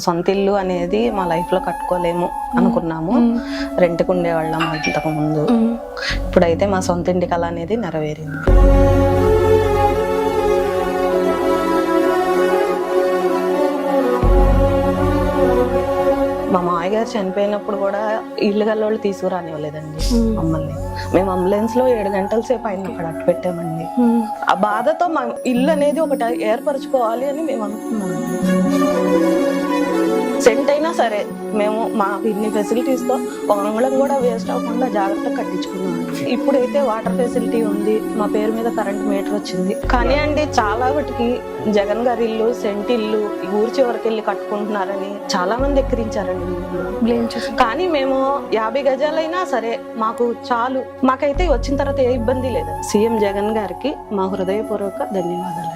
సొంత ఇల్లు అనేది మా లైఫ్ లో కట్టుకోలేము అనుకున్నాము. రెంట్కి ఉండేవాళ్ళం ఇంతకు ముందు. ఇప్పుడైతే మా సొంత ఇంటి కళ అనేది నెరవేరింది. మా మామయ్య గారు చనిపోయినప్పుడు కూడా ఇల్లు గల్లోళ్ళు తీసుకురానివ్వలేదండి మమ్మల్ని. మేము అంబులెన్స్ లో 7 గంటల సేపు ఆయన అక్కడ అట్టు పెట్టామండి. ఆ బాధతో మా ఇల్లు అనేది ఒకటి ఏర్పరచుకోవాలి అని మేము అనుకున్నాము. సెంట్ అయినా సరే మేము మా ఇన్ని ఫెసిలిటీస్ తో ఒక అంగుళం కూడా వేస్ట్ అవ్వకుండా జాగ్రత్తగా కట్టించుకున్నాం. ఇప్పుడైతే వాటర్ ఫెసిలిటీ ఉంది, మా పేరు మీద కరెంట్ మీటర్ వచ్చింది. కానీ అండి చాలా వాటికి జగన్ గారి ఇల్లు, సెంట్ ఇల్లు ఊరి చివరికి వెళ్ళి కట్టుకుంటున్నారని చాలా మంది ఎక్కిరించారండి. కానీ మేము 50 గజాలైనా సరే మాకు చాలు. మాకైతే వచ్చిన తర్వాత ఏ ఇబ్బంది లేదు. సీఎం జగన్ గారికి మా హృదయపూర్వక ధన్యవాదాలు.